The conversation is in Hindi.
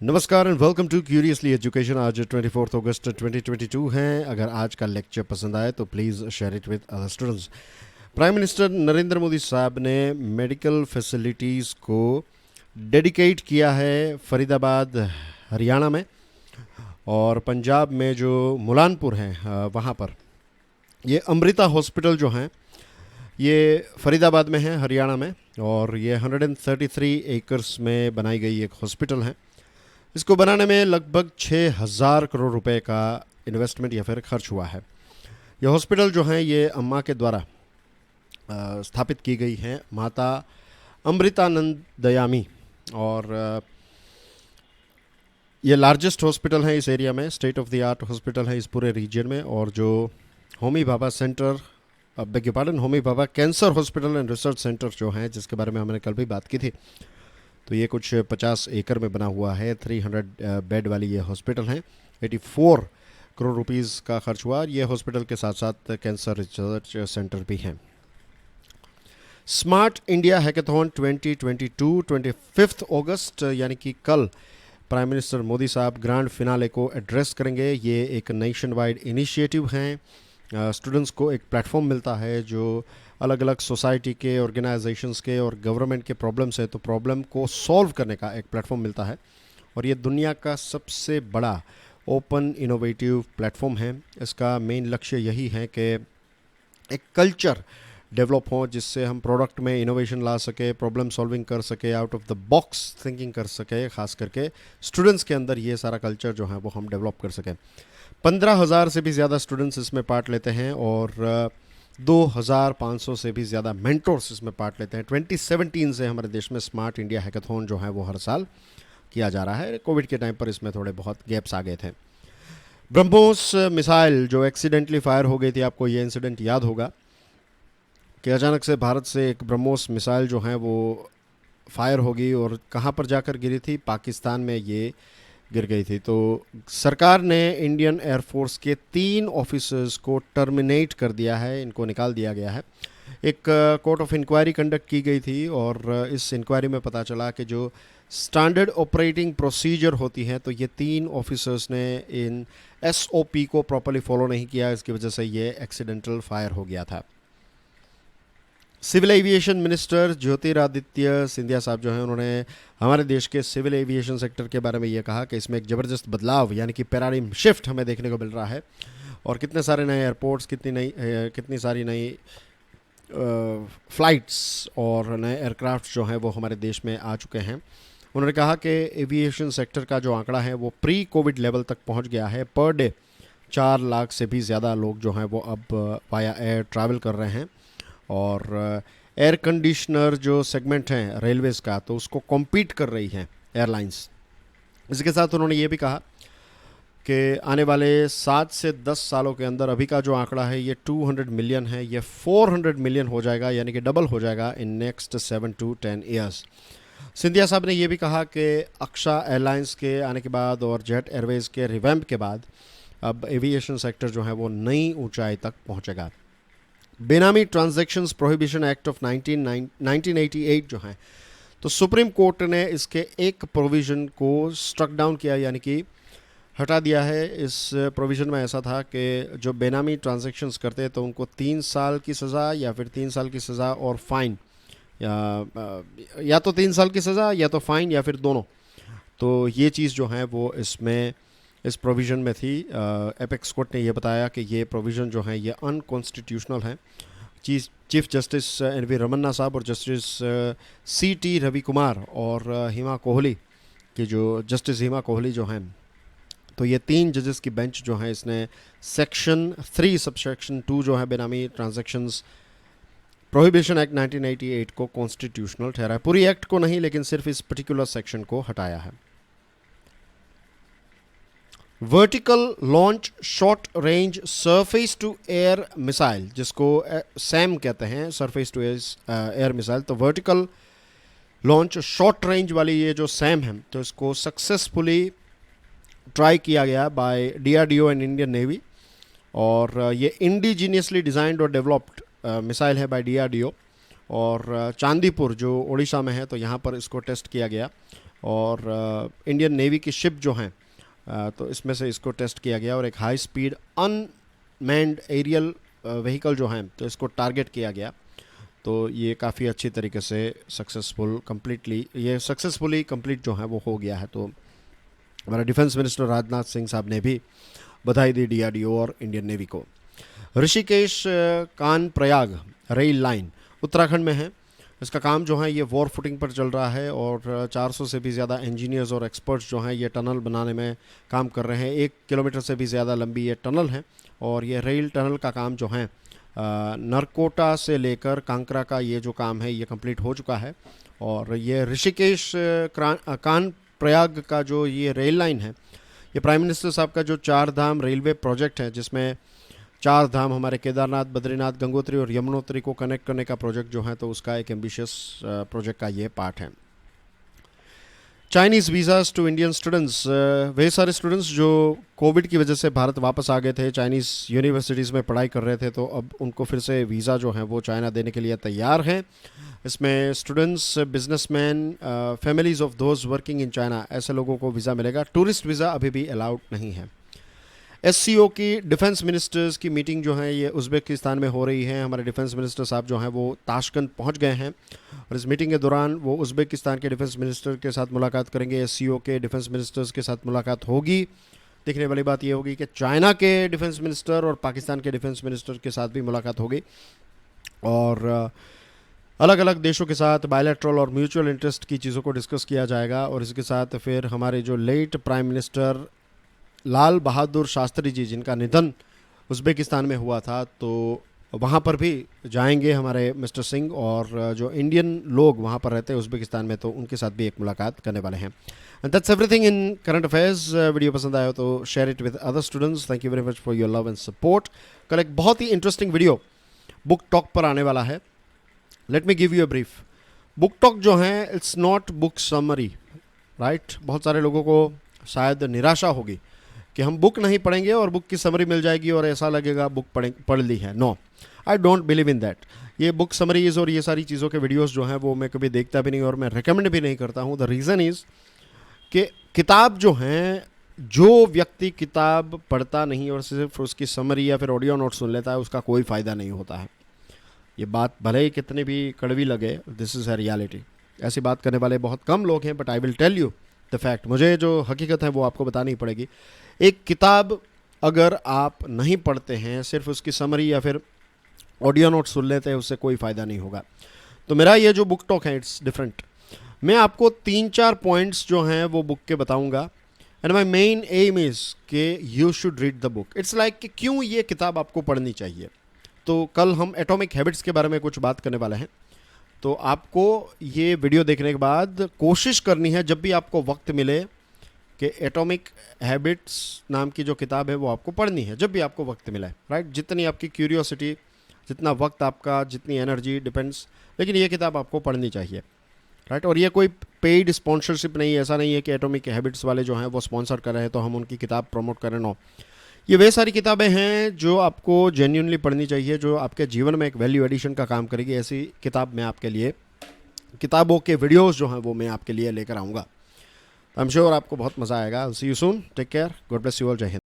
नमस्कार and welcome to Curiously Education. आज 24 अगस्त 2022 हैं। अगर आज का लेक्चर पसंद आए तो please share it with other students. Prime minister Narendra Modi साहब ने मेडिकल फैसिलिटीज़ को डेडिकेट किया है फरीदाबाद हरियाणा में और पंजाब में जो मुलानपुर है वहाँ पर। ये अमृता हॉस्पिटल जो हैं ये फरीदाबाद में है हरियाणा में, और ये 133 एकर्स में बनाई गई एक हॉस्पिटल है। इसको बनाने में लगभग 6,000 करोड़ रुपए का इन्वेस्टमेंट या फिर खर्च हुआ है। यह हॉस्पिटल जो है ये अम्मा के द्वारा स्थापित की गई है, माता अमृतानंद दयामी, और ये लार्जेस्ट हॉस्पिटल है इस एरिया में, state of the art hospital है इस पूरे रीजन में। और जो Homi Bhabha centre, beg pardon, Homi Bhabha cancer hospital and research centre जो है, जिसके बारे में हमने कल भी बात की थी, तो ये कुछ 50 एकड़ में बना हुआ है। 300 बेड वाली ये हॉस्पिटल है। 84 करोड़ रुपीस का खर्च हुआ। ये हॉस्पिटल के साथ साथ कैंसर रिसर्च सेंटर भी हैं। स्मार्ट इंडिया हैकेथॉन 2022 25 अगस्त यानी कि कल प्राइम मिनिस्टर मोदी साहब ग्रैंड फिनाले को एड्रेस करेंगे। ये एक नेशन वाइड इनिशिएटिव हैं। स्टूडेंट्स को एक प्लेटफॉर्म मिलता है जो अलग अलग सोसाइटी के, ऑर्गेनाइजेशंस के और गवर्नमेंट के प्रॉब्लम्स है, तो प्रॉब्लम को सॉल्व करने का एक प्लेटफॉर्म मिलता है। और ये दुनिया का सबसे बड़ा ओपन इनोवेटिव प्लेटफॉर्म है। इसका मेन लक्ष्य यही है कि एक कल्चर डेवलप हो जिससे हम प्रोडक्ट में इनोवेशन ला सके, प्रॉब्लम सॉल्विंग कर सके, out of the box thinking कर सके। खास करके स्टूडेंट्स के अंदर ये सारा कल्चर जो है वो हम डेवलप कर सकें। 15,000 से भी ज़्यादा स्टूडेंट्स इसमें पार्ट लेते हैं और 2,500 से भी ज़्यादा मेंटोर्स इसमें पार्ट लेते हैं। 2017 से हमारे देश में स्मार्ट इंडिया हैकेथॉन जो है वो हर साल किया जा रहा है। कोविड के टाइम पर इसमें थोड़े बहुत गैप्स आ गए थे। ब्रह्मोस मिसाइल जो एक्सीडेंटली फायर हो गई थी, आपको ये इंसिडेंट याद होगा कि अचानक से भारत से एक ब्रह्मोस मिसाइल जो है वो फायर होगी और कहाँ पर जाकर गिरी थी? पाकिस्तान में ये गिर गई थी। तो सरकार ने इंडियन एयरफोर्स के 3 ऑफिसर्स को टर्मिनेट कर दिया है, इनको निकाल दिया गया है। एक कोर्ट ऑफ इंक्वायरी कंडक्ट की गई थी और इस इंक्वायरी में पता चला कि जो स्टैंडर्ड ऑपरेटिंग प्रोसीजर होती है, तो ये 3 ऑफिसर्स ने इन एसओपी को प्रॉपर्ली फॉलो नहीं किया। इसकी वजह से ये एक्सीडेंटल फायर हो गया था। Civil aviation minister Jyotiraditya Scindia साहब जो हैं, उन्होंने हमारे देश के सिविल एविएशन सेक्टर के बारे में ये कहा कि इसमें एक ज़बरदस्त बदलाव यानी कि पैराडाइम शिफ्ट हमें देखने को मिल रहा है और कितने सारे नए एयरपोर्ट्स, कितनी सारी नई फ़्लाइट्स और नए एयरक्राफ्ट जो हैं वो हमारे देश में आ चुके हैं। उन्होंने कहा कि एविएशन सेक्टर का जो आंकड़ा है वो प्री कोविड लेवल तक पहुँच गया है। पर डे 4 लाख से भी ज़्यादा लोग जो हैं वो अब वाया एयर ट्रैवल कर रहे हैं। और एयर कंडीशनर जो सेगमेंट हैं रेलवेज़ का, तो उसको कॉम्पीट कर रही हैं एयरलाइंस। इसके साथ उन्होंने ये भी कहा कि आने वाले 7 से 10 सालों के अंदर अभी का जो आंकड़ा है ये 200 मिलियन है, ये 400 मिलियन हो जाएगा, यानी कि डबल हो जाएगा in next 7 to 10 years. Scindia साहब ने ये भी कहा कि अक्षा एयरलाइंस के आने के बाद और जेट एयरवेज़ के रिवैम्प के बाद अब एविएशन सेक्टर जो है वो नई ऊंचाई तक पहुंचेगा। बेनामी ट्रांजैक्शंस प्रोहिबिशन एक्ट ऑफ 1988 जो है, तो सुप्रीम कोर्ट ने इसके एक प्रोविज़न को स्ट्रक डाउन किया, यानी कि हटा दिया है। इस प्रोविज़न में ऐसा था कि जो बेनामी ट्रांजैक्शंस करते तो उनको 3 साल की सज़ा या फिर 3 साल की सज़ा और फाइन, या तो 3 साल की सज़ा या तो फाइन या फिर दोनों। तो ये चीज़ जो है वो इसमें इस प्रोविज़न में थी। एपेक्स कोर्ट ने यह बताया कि ये प्रोविज़न जो है ये अनकॉन्स्टिट्यूशनल है। Chief justice NV. रमन्ना साहब और जस्टिस सी.टी. रवि कुमार और हिमा कोहली की, जो जस्टिस हिमा कोहली जो हैं, तो ये 3 जजेस की बेंच जो है इसने सेक्शन 3 सबसेक्शन 2 जो है बेनामी ट्रांजैक्शंस प्रोहिबिशन एक्ट 1988 को कॉन्स्टिट्यूशनल ठहराया। पूरी एक्ट को नहीं, लेकिन सिर्फ इस पर्टिकुलर सेक्शन को हटाया है। Vertical launch short range surface to air missile, जिसको सैम कहते हैं, सरफेस टू एयर मिसाइल। तो वर्टिकल लॉन्च शॉर्ट रेंज वाली ये जो सैम है, तो इसको सक्सेसफुली ट्राई किया गया bye DRDO and Indian navy. और ये इंडिजीनियसली डिज़ाइंड और डेवलप्ड मिसाइल है बाय डीआरडीओ। और चांदीपुर जो उड़ीसा में है, तो यहाँ पर इसको टेस्ट किया गया। और इंडियन नेवी की शिप जो हैं तो इसमें से इसको टेस्ट किया गया और एक high speed unmanned aerial vehicle जो हैं तो इसको टारगेट किया गया। तो ये काफ़ी अच्छी तरीके से सक्सेसफुली कंप्लीट जो है वो हो गया है। तो हमारा डिफेंस मिनिस्टर राजनाथ सिंह साहब ने भी बधाई दी DRDO और इंडियन नेवी को। ऋषिकेश कान प्रयाग रेल लाइन उत्तराखंड में है। इसका काम जो है ये वॉर फुटिंग पर चल रहा है और 400 से भी ज़्यादा इंजीनियर्स और एक्सपर्ट्स जो हैं ये टनल बनाने में काम कर रहे हैं। 1 किलोमीटर से भी ज़्यादा लंबी ये टनल है और ये रेल टनल का काम जो है नरकोटा से लेकर कांकरा का ये जो काम है ये कंप्लीट हो चुका है। और ये ऋषिकेश कान प्रयाग का जो ये रेल लाइन है ये प्राइम मिनिस्टर साहब का जो 4 धाम रेलवे प्रोजेक्ट है, जिसमें 4 धाम हमारे केदारनाथ, बद्रीनाथ, गंगोत्री और यमुनोत्री को कनेक्ट करने का प्रोजेक्ट जो है तो उसका एक एम्बिशियस प्रोजेक्ट का ये पार्ट है। Chinese visas to Indian students, वे सारे स्टूडेंट्स जो कोविड की वजह से भारत वापस आ गए थे, चाइनीज़ यूनिवर्सिटीज़ में पढ़ाई कर रहे थे, तो अब उनको फिर से वीज़ा जो है वो चाइना देने के लिए तैयार हैं। इसमें students, businessman, families of those working in China, ऐसे लोगों को वीज़ा मिलेगा। टूरिस्ट वीज़ा अभी भी अलाउड नहीं है। SCO की डिफेंस मिनिस्टर्स की मीटिंग जो है ये उज़्बेकिस्तान में हो रही है। हमारे डिफेंस मिनिस्टर साहब जो हैं वो ताशकंद पहुंच गए हैं और इस मीटिंग के दौरान वो उज़्बेकिस्तान के डिफेंस मिनिस्टर के साथ मुलाकात करेंगे। SCO के डिफेंस मिनिस्टर्स के साथ मुलाकात होगी। देखने वाली बात ये होगी कि चाइना के डिफेंस मिनिस्टर और पाकिस्तान के डिफेंस मिनिस्टर के साथ भी मुलाकात होगी और अलग अलग देशों के साथ बायलैटरल और म्यूचुअल इंटरेस्ट की चीज़ों को डिस्कस किया जाएगा। और इसके साथ फिर हमारे जो late prime minister Lal Bahadur Shastri ji, जिनका निधन उज़्बेकिस्तान में हुआ था, तो वहाँ पर भी जाएंगे हमारे मिस्टर सिंह। और जो इंडियन लोग वहाँ पर रहते हैं उज़्बेकिस्तान में, तो उनके साथ भी एक मुलाकात करने वाले हैं। And that's everything in current affairs. Video पसंद आया हो तो share it with other students. Thank you very much for your love and support. कल एक बहुत ही इंटरेस्टिंग वीडियो बुक टॉक पर आने वाला है। Let me give you a brief. Book talk जो है it's not book summary, right. बहुत सारे लोगों को शायद निराशा होगी कि हम बुक नहीं पढ़ेंगे और बुक की समरी मिल जाएगी और ऐसा लगेगा बुक पढ़ ली है। No, I don't believe in that. ये बुक समरीज और ये सारी चीज़ों के वीडियोस जो हैं वो मैं कभी देखता भी नहीं और मैं रिकमेंड भी नहीं करता हूँ। द रीज़न इज़ कि किताब जो हैं, जो व्यक्ति किताब पढ़ता नहीं और सिर्फ उसकी समरी या फिर ऑडियो नोट सुन लेता है, उसका कोई फ़ायदा नहीं होता है। ये बात भले ही कितनी भी कड़वी लगे, दिस इज़ अ रियलिटी। ऐसी बात करने वाले बहुत कम लोग हैं, but I will tell you the fact. मुझे जो हकीकत है वो आपको बतानी पड़ेगी। एक किताब अगर आप नहीं पढ़ते हैं, सिर्फ उसकी समरी या फिर ऑडियो नोट सुन लेते हैं, उससे कोई फ़ायदा नहीं होगा। तो मेरा ये जो बुक टॉक है इट्स डिफरेंट। मैं आपको 3-4 पॉइंट्स जो हैं वो बुक के बताऊंगा and my main aim is कि you should read the book. It's like कि क्यों ये किताब आपको पढ़नी चाहिए। तो कल हम एटॉमिक हैबिट्स के बारे में कुछ बात करने वाले हैं। तो आपको ये वीडियो देखने के बाद कोशिश करनी है, जब भी आपको वक्त मिले, कि एटॉमिक हैबिट्स नाम की जो किताब है वो आपको पढ़नी है जब भी आपको वक्त मिला है, राइट। जितनी आपकी क्यूरियोसिटी, जितना वक्त आपका, जितनी एनर्जी डिपेंड्स, लेकिन ये किताब आपको पढ़नी चाहिए, राइट। और ये कोई पेड स्पॉन्सरशिप नहीं है। ऐसा नहीं है कि एटॉमिक हैबिट्स वाले जो हैं वो स्पॉन्सर कर रहे हैं तो हम उनकी किताब प्रमोट करें। नो, ये वे सारी किताबें हैं जो आपको जेन्युइनली पढ़नी चाहिए, जो आपके जीवन में एक वैल्यू एडिशन का काम करेगी। ऐसी किताब मैं आपके लिए, किताबों के वीडियोस जो हैं वो मैं आपके लिए लेकर आऊँगा। आई एम श्योर आपको बहुत मज़ा आएगा। See you soon, take care, God bless you all, जय हिंद।